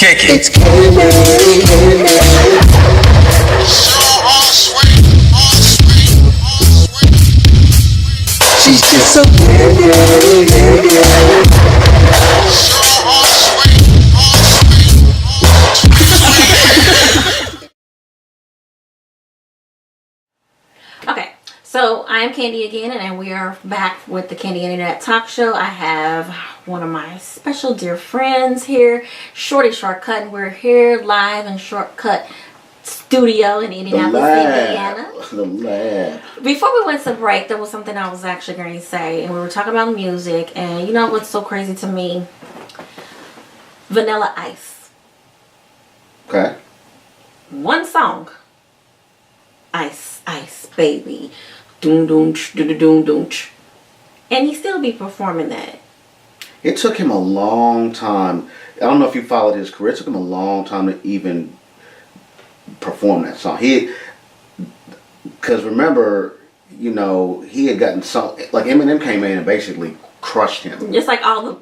kick it. It's candy. She's just so candy. Okay, so I am Candy again, and we are back with the Candy Internet Talk Show. I have one of my special dear friends here, Shorti Short Kut, and we're here live in Short Kut Studio in Indianapolis, Indiana. The lab. Before we went to break, there was something I was actually going to say, and we were talking about music, and you know what's so crazy to me? Vanilla Ice. Okay. One song. Ice, ice, baby. Doom, doom, doom, doom, doom. And he still be performing that. It took him a long time. I don't know if you followed his career. It took him a long time to even perform that song. Because remember, you know, he had gotten some, like Eminem came in and basically crushed him. Just like all the,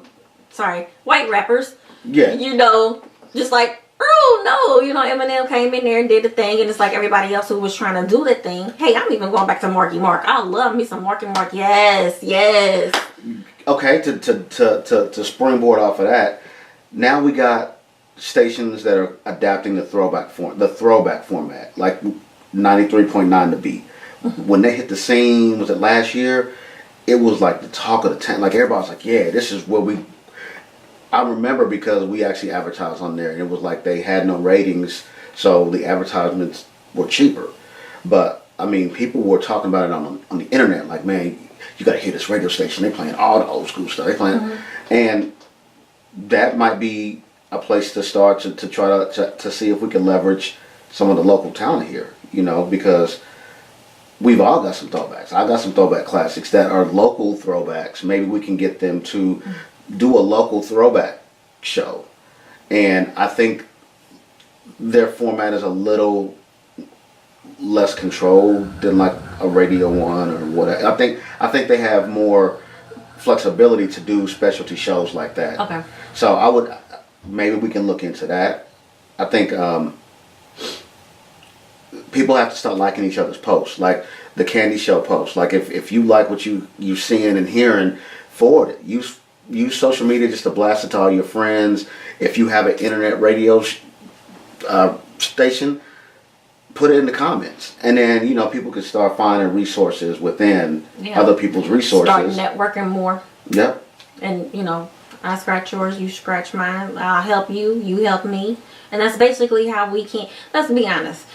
white rappers. Yeah. You know, just like, oh no, you know, Eminem came in there and did the thing, and it's like everybody else who was trying to do the thing. Hey, I'm even going back to Marky Mark. I love me some Marky Mark. Yes, yes. Okay, to springboard off of that, now we got stations that are adapting the throwback format, like 93.9 The Beat. Mm-hmm. When they hit the scene, was it last year? It was like the talk of the town. Like everybody was like, yeah, this is what we. I remember because we actually advertised on there, and it was like they had no ratings, so the advertisements were cheaper. But I mean, people were talking about it on the internet, like, man, you got to hear this radio station. They playing all the old school stuff. They playing, and that might be a place to start to try to see if we can leverage some of the local talent here. You know, because we've all got some throwbacks. I got some throwback classics that are local throwbacks. Maybe we can get them to do a local throwback show, and I think their format is a little less controlled than like a Radio One or whatever. I think they have more flexibility to do specialty shows like that. Okay. So maybe we can look into that. I think people have to start liking each other's posts, like the Candy Show posts. Like if you like what you seeing and hearing, forward it. Use social media just to blast it to all your friends. If you have an internet radio station, put it in the comments, and then you know people can start finding resources within other people's resources. Start networking more. Yep. And you know, I scratch yours, you scratch mine. I'll help you, you help me, and that's basically how we can. Let's be honest.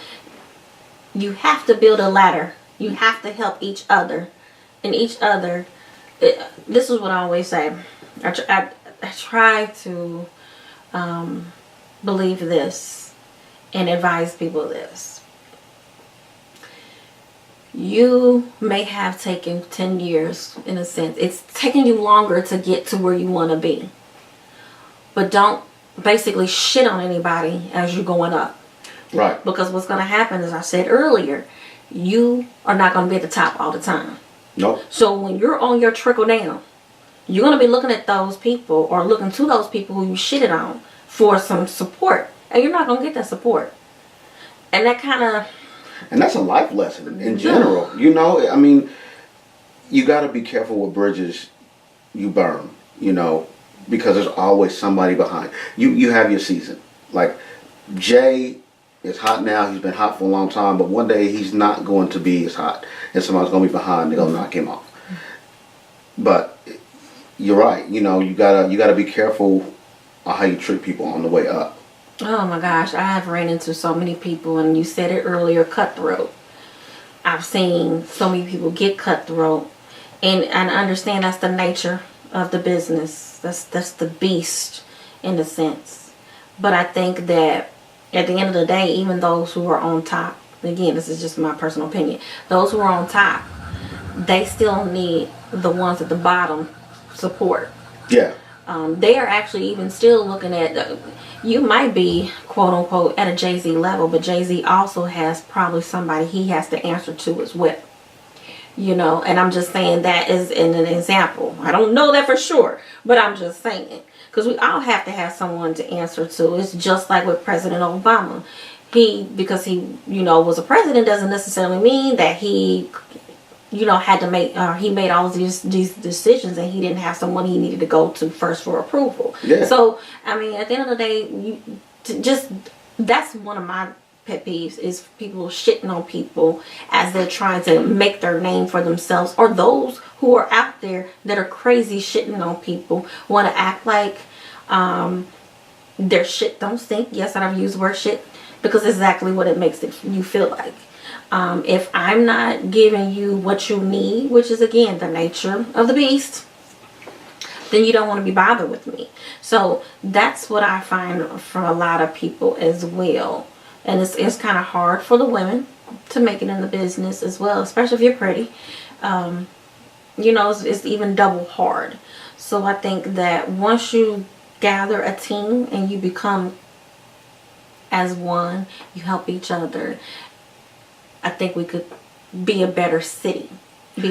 You have to build a ladder. You have to help each other, and each other. This is what I always say. I try to believe this and advise people this. You may have taken 10 years, in a sense. It's taking you longer to get to where you want to be. But don't basically shit on anybody as you're going up. Right. Because what's going to happen, as I said earlier, you are not going to be at the top all the time. Nope. So when you're on your trickle down, you're going to be looking at those people or looking to those people who you shitted on for some support. And you're not going to get that support. And that kind of... And that's a life lesson in general. You know, I mean, you got to be careful what bridges you burn, you know, because there's always somebody behind. You have your season. Like, Jay is hot now. He's been hot for a long time. But one day he's not going to be as hot. And somebody's going to be behind. They're going to knock him off. But you're right. You know, you gotta be careful on how you treat people on the way up. Oh my gosh, I have ran into so many people, and you said it earlier, cutthroat. I've seen so many people get cutthroat, and I understand that's the nature of the business. That's the beast, in a sense. But I think that at the end of the day, even those who are on top, again, this is just my personal opinion, those who are on top, they still need the ones at the bottom support. Yeah. They are actually even still looking at, you might be quote unquote at a Jay-Z level, but Jay-Z also has probably somebody he has to answer to as well. You know, and I'm just saying that as an example. I don't know that for sure, but I'm just saying. because we all have to have someone to answer to. It's just like with President Obama. Because he was a president doesn't necessarily mean that he had to make, he made all these decisions and he didn't have someone he needed to go to first for approval. Yeah. So, I mean, at the end of the day, that's one of my pet peeves, is people shitting on people as they're trying to make their name for themselves, or those who are out there that are crazy shitting on people want to act like their shit don't stink. Yes, I've used the word shit because it's exactly what it makes you feel like. If I'm not giving you what you need, which is again the nature of the beast, then you don't want to be bothered with me. So that's what I find from a lot of people as well. And it's kind of hard for the women to make it in the business as well, especially if you're pretty. It's even double hard. So I think that once you gather a team and you become as one, you help each other, I think we could be a better city. We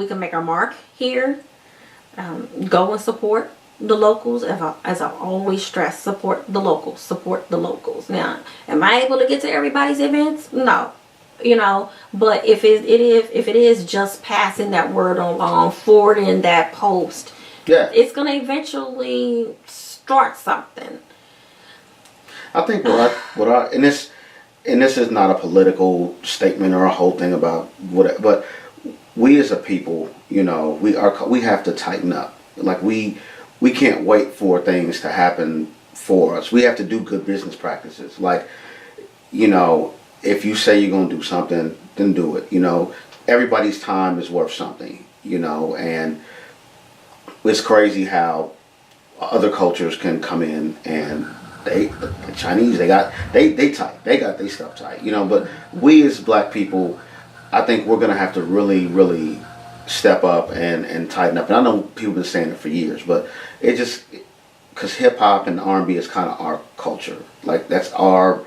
can make our mark here. Go and support the locals. As I always stress, support the locals. Now, am I able to get to everybody's events? No. But if it is just passing that word along, forwarding that post, yeah, it's going to eventually start something. I think and this is not a political statement or a whole thing about what, but we as a people, we have to tighten up. Like we can't wait for things to happen for us. We have to do good business practices. Like, if you say you're going to do something, then do it. Everybody's time is worth something, and it's crazy how other cultures can come in and the Chinese, they tight. They got their stuff tight, but we as black people, I think we're going to have to really, really step up and tighten up. And I know people have been saying it for years, but it just, because hip hop and R&B is kind of our culture. Like that's our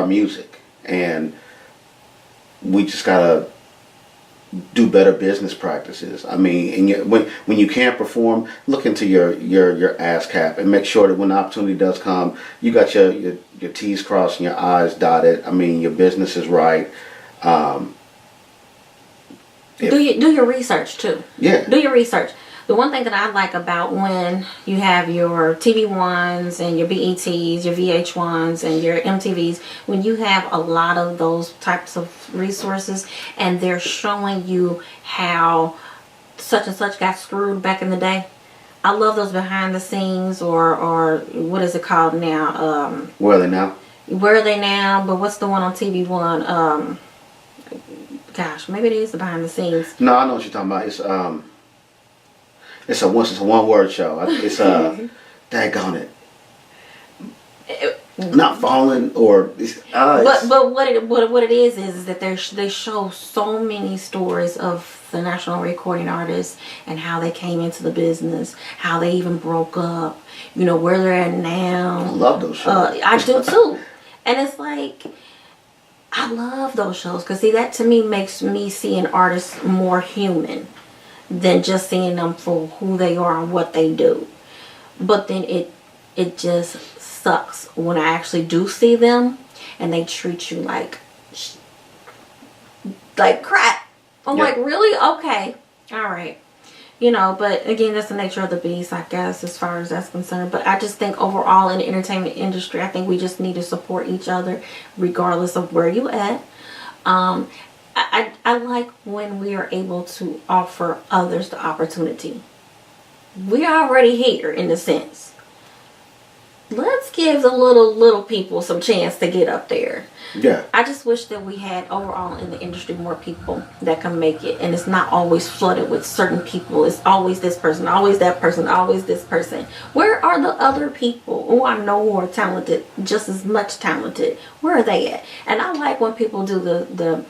music, and we just gotta do better business practices. I mean, and when you can't perform, look into your ass cap and make sure that when the opportunity does come, you got your T's crossed and your I's dotted. I mean, your business is right. Do your research too. Yeah. Do your research. The one thing that I like about when you have your TV1s and your BETs, your VH1s and your MTVs, when you have a lot of those types of resources and they're showing you how such and such got screwed back in the day. I love those behind the scenes, or what is it called now? Where are they now? Where are they now? But what's the one on TV1? Gosh, maybe it is the behind the scenes. No, I know what you're talking about. It's a one word show. It's daggone it. Not falling or. But what it is that they show so many stories of the national recording artists and how they came into the business, how they even broke up, where they're at now. I love those shows. I do too, and it's like. I love those shows because see, that to me makes me see an artist more human than just seeing them for who they are and what they do. But then it just sucks when I actually do see them and they treat you like crap. I'm like, really? Okay. All right. But again, that's the nature of the beast, I guess, as far as that's concerned. But I just think overall in the entertainment industry, I think we just need to support each other regardless of where you at. I like when we are able to offer others the opportunity. We're already here in a sense. Let's give the little people some chance to get up there. Yeah. I just wish that we had overall in the industry more people that can make it, and it's not always flooded with certain people. It's always this person, always that person, always this person. Where are the other people who I know who are talented, just as much talented? Where are they at? And I like when people do the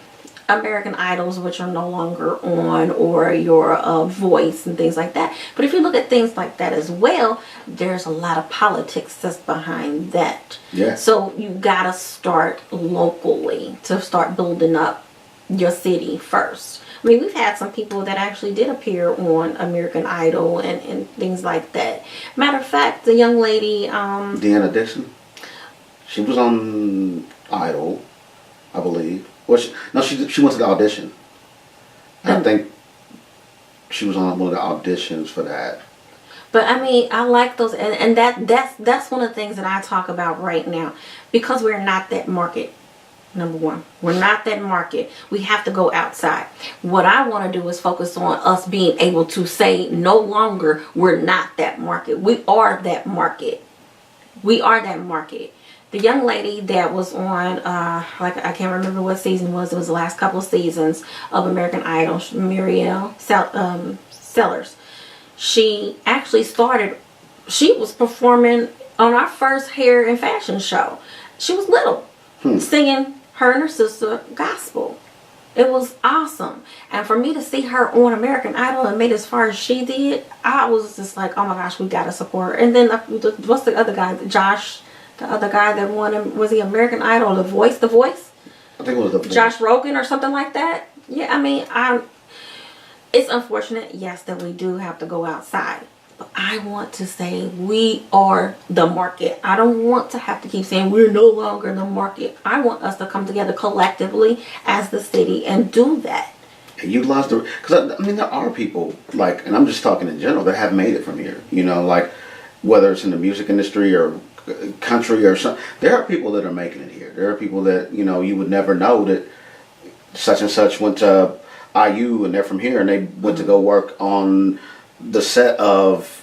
American Idols, which are no longer on, or your Voice and things like that. But if you look at things like that as well, there's a lot of politics that's behind that. Yeah. So you gotta start locally to start building up your city first. I mean, we've had some people that actually did appear on American Idol and things like that. Matter of fact, the young lady, Deanna Dixon. She was on Idol, I believe. She went to the audition. I think she was on one of the auditions for that. but I mean, I like those, and that's one of the things that I talk about right now, because we're not that market. Number one, we're not that market. We have to go outside. What I want to do is focus on us being able to say no longer we're not that market. We are that market. We are that market. The young lady that was on, like I can't remember what season it was. It was the last couple of seasons of American Idol. Muriel Sellers. She actually started. She was performing on our first hair and fashion show. She was little, singing her and her sister gospel. It was awesome. And for me to see her on American Idol and made as far as she did, I was just like, oh my gosh, we gotta support her. And then what's the other guy? Josh, the other guy that won him, was he American Idol? The Voice? I think it was Josh Rogan or something like that. Yeah, I mean, it's unfortunate, yes, that we do have to go outside. But I want to say we are the market. I don't want to have to keep saying we're no longer the market. I want us to come together collectively as the city and do that. And utilize because I mean, there are people, like, and I'm just talking in general, that have made it from here. You know, like, whether it's in the music industry or country or something, there are people that are making it here. There are people that, you know, you would never know that such and such went to IU and they're from here and they went to go work on the set of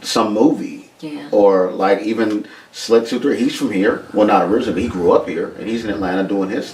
some movie. Yeah. Or like even Slick 23, he's from here. Well, not originally, but he grew up here and he's in Atlanta doing his